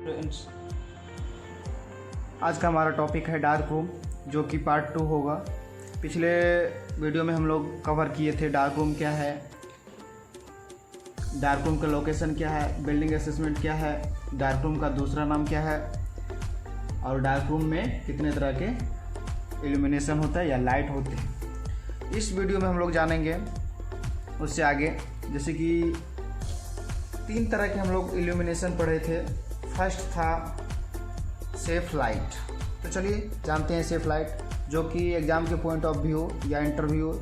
Friends, आज का हमारा टॉपिक है डार्क रूम, जो कि पार्ट 2 होगा। पिछले वीडियो में हम लोग कवर किए थे डार्क रूम क्या है, डार्क रूम का लोकेशन क्या है, बिल्डिंग असेसमेंट क्या है, डार्क रूम का दूसरा नाम क्या है, और डार्क रूम में कितने तरह के इल्यूमिनेशन होता है या लाइट होते हैं। इस वीडियो में हम लोग जानेंगे उससे आगे, जैसे कि 3 तरह के हम लोग इल्यूमिनेशन पढ़े थे। फर्स्ट था सेफ लाइट। तो चलिए जानते हैं सेफ लाइट, जो कि एग्ज़ाम के पॉइंट ऑफ व्यू या इंटरव्यू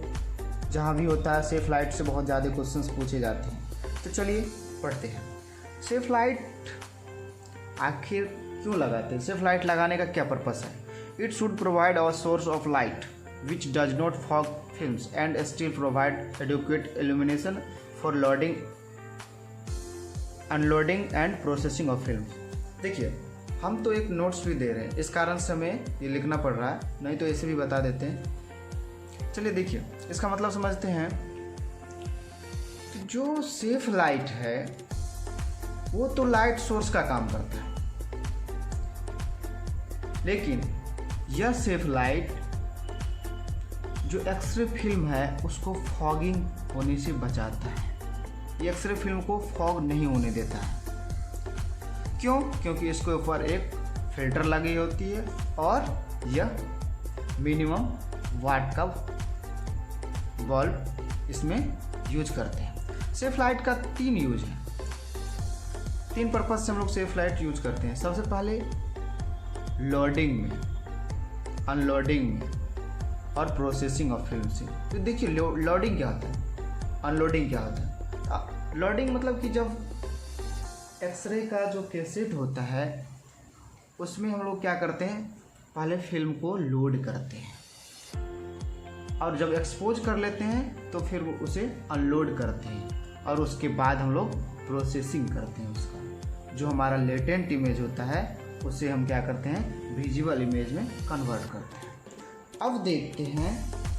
जहाँ भी होता है, सेफ लाइट से बहुत ज़्यादा क्वेश्चंस पूछे जाते हैं। तो चलिए पढ़ते हैं। सेफ लाइट आखिर क्यों लगाते हैं? सेफ लाइट लगाने का क्या पर्पस है? It should provide a source of light which does not fog films and still provide adequate illumination for loading, unloading and processing of film. देखिए, हम तो एक नोट्स भी दे रहे हैं, इस कारण से हमें ये लिखना पड़ रहा है, नहीं तो ऐसे भी बता देते हैं। चलिए देखिए, इसका मतलब समझते हैं। जो सेफ लाइट है वो तो लाइट सोर्स का काम करता है, लेकिन यह सेफ लाइट जो एक्सरे फिल्म है उसको फॉगिंग होने से बचाता है। ये एक्सरे फिल्म को फॉग नहीं होने देता है। क्यों? क्योंकि इसके ऊपर एक फिल्टर लगी होती है और यह मिनिमम वाट का बल्ब इसमें यूज करते हैं। सेफ लाइट का 3 यूज है, 3 पर्पज से हम लोग सेफ लाइट यूज करते हैं। सबसे पहले लोडिंग में, अनलोडिंग में और प्रोसेसिंग ऑफ फिल्म से। तो देखिए, लोडिंग क्या होता है, अनलोडिंग क्या होता है। लोडिंग मतलब कि जब एक्सरे का जो कैसेट होता है उसमें हम लोग क्या करते हैं, पहले फिल्म को लोड करते हैं और जब एक्सपोज कर लेते हैं तो फिर उसे अनलोड करते हैं और उसके बाद हम लोग प्रोसेसिंग करते हैं। उसका जो हमारा लेटेंट इमेज होता है उसे हम क्या करते हैं, विजुअल इमेज में कन्वर्ट करते हैं। अब देखते हैं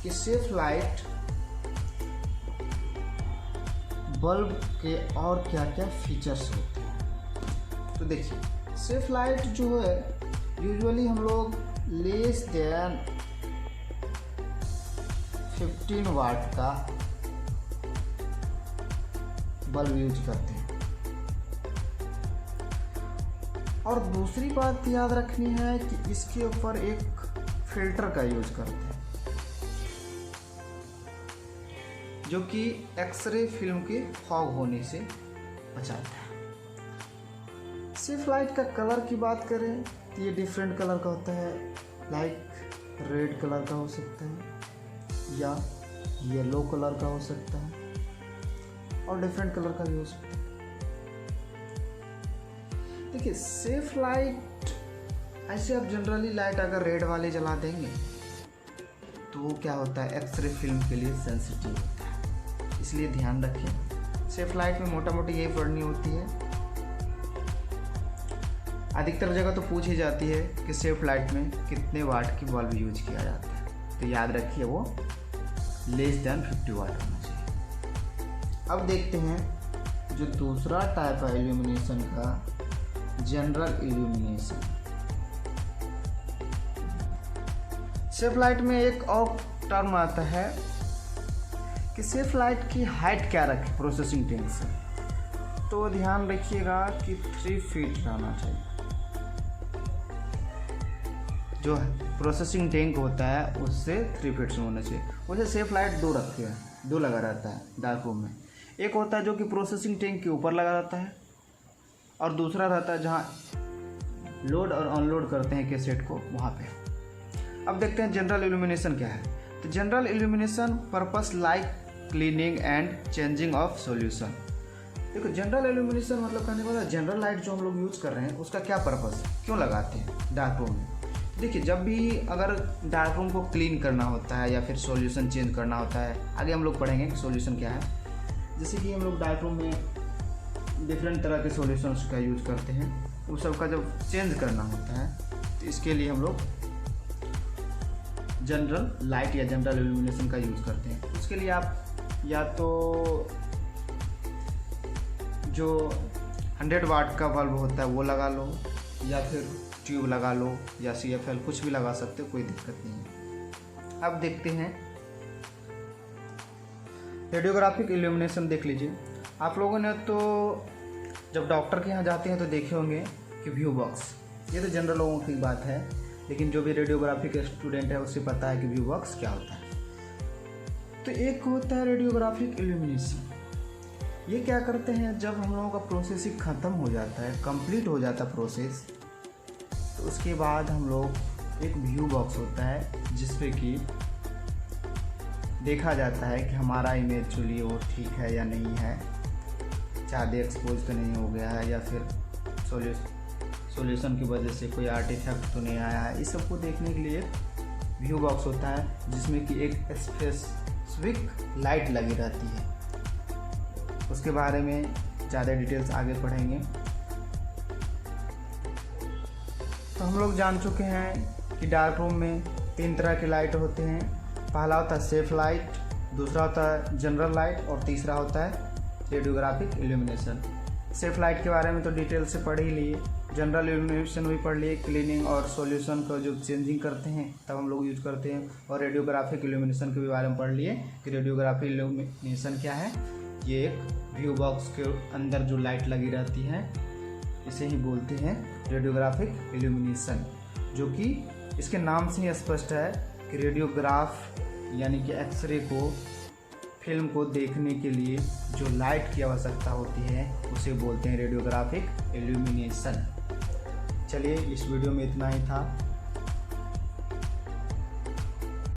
कि सेफ लाइट बल्ब के और क्या क्या फीचर्स होते हैं। तो देखिए, सेफ लाइट जो है यूजुअली हम लोग लेस देन 15 वाट का बल्ब यूज करते हैं। और दूसरी बात याद रखनी है कि इसके ऊपर एक फिल्टर का यूज करते हैं, जो कि एक्सरे फिल्म के फॉग होने से बचाता है। सेफ लाइट का कलर की बात करें तो ये डिफरेंट कलर का होता है, लाइक रेड कलर का हो सकता है या येलो कलर का हो सकता है और डिफरेंट कलर का भी हो सकता है। देखिए, सेफ लाइट ऐसे आप जनरली लाइट अगर रेड वाले जला देंगे तो वो क्या होता है, एक्सरे फिल्म के लिए सेंसिटिव होता है, इसलिए ध्यान रखें। सेफ लाइट में मोटा मोटी यही पढ़नी होती है। अधिकतर जगह तो पूछ ही जाती है कि सेफ लाइट में कितने वाट की बल्ब यूज किया जाता है, तो याद रखिए वो लेस देन 50 वाट होना चाहिए। अब देखते हैं जो दूसरा टाइप है इल्यूमिनेशन का, जनरल इल्यूमिनेशन। सेफ लाइट में एक और टर्म आता है कि सेफ लाइट की हाइट क्या रखें प्रोसेसिंग टैंक से। तो ध्यान रखिएगा कि 3 फीट रहना चाहिए। जो प्रोसेसिंग टैंक होता है उससे 3 फीट से होना चाहिए। वैसे सेफ लाइट 2 रखे हैं, 2 लगा रहता है डार्क रूम में। एक होता है जो कि प्रोसेसिंग टैंक के ऊपर लगा रहता है और दूसरा रहता है जहाँ लोड और अनलोड करते हैं कैसेट को, वहाँ पे। अब देखते हैं जनरल इल्यूमिनेशन क्या है। तो general illumination purpose like cleaning and changing of solution. देखो, जनरल इल्यूमिनेशन मतलब कहने वाला जनरल लाइट जो हम लोग यूज़ कर रहे हैं उसका क्या पर्पस है, क्यों लगाते हैं डार्क रूम में। देखिए, जब भी अगर डार्क रूम को क्लीन करना होता है या फिर सॉल्यूशन चेंज करना होता है, आगे हम लोग पढ़ेंगे कि सॉल्यूशन क्या है। जैसे कि हम लोग डार्क रूम में डिफरेंट तरह के सॉल्यूशंस का यूज़ करते हैं, वो सब का जब चेंज करना होता है तो इसके लिए हम लोग जनरल लाइट या जनरल इल्यूमिनेशन का यूज़ करते हैं। उसके लिए आप या तो जो 100 वाट का बल्ब होता है वो लगा लो, या फिर ट्यूब लगा लो या CFL कुछ भी लगा सकते हो, कोई दिक्कत नहीं है। अब देखते हैं रेडियोग्राफिक इल्यूमिनेशन। देख लीजिए, आप लोगों ने तो जब डॉक्टर के यहाँ जाते हैं तो देखे होंगे कि व्यू बॉक्स, ये तो जनरल लोगों की बात है, लेकिन जो भी रेडियोग्राफी के स्टूडेंट है उसे पता है कि व्यू बॉक्स क्या होता है। तो एक होता है रेडियोग्राफिक इल्यूमिनेशन। ये क्या करते हैं, जब हम लोगों का प्रोसेसिंग ख़त्म हो जाता है, कंप्लीट हो जाता है प्रोसेस, तो उसके बाद हम लोग एक व्यू बॉक्स होता है जिस पे कि देखा जाता है कि हमारा इमेज जो लिए वो ठीक है या नहीं है, ज़्यादा एक्सपोज तो नहीं हो गया है, या फिर सॉल्यूशन की वजह से कोई आर्टिफैक्ट तो नहीं आया है। इस सब को देखने के लिए व्यू बॉक्स होता है जिसमें कि एक स्पेसिफिक लाइट लगी रहती है। उसके बारे में ज़्यादा डिटेल्स आगे पढ़ेंगे। तो हम लोग जान चुके हैं कि डार्क रूम में 3 तरह के लाइट होते हैं। पहला होता है सेफ लाइट, दूसरा होता है जनरल लाइट और तीसरा होता है रेडियोग्राफिक इल्यूमिनेशन। सेफ लाइट के बारे में तो डिटेल से पढ़ ही लिए, जनरल इल्यूमिनेशन भी पढ़ लिए, क्लीनिंग और सॉल्यूशन का जो चेंजिंग करते हैं तब हम लोग यूज करते हैं, और रेडियोग्राफिक इल्यूमिनेशन के भी बारे में पढ़ लिए कि रेडियोग्राफिक इल्यूमिनेशन क्या है। ये एक व्यू बॉक्स के अंदर जो लाइट लगी रहती है इसे ही बोलते हैं रेडियोग्राफिक इल्यूमिनेशन, जो कि इसके नाम से ही स्पष्ट है कि रेडियोग्राफ यानी कि एक्सरे को, फिल्म को देखने के लिए जो लाइट की आवश्यकता होती है उसे बोलते हैं रेडियोग्राफिक इल्यूमिनेशन। चलिए, इस वीडियो में इतना ही था।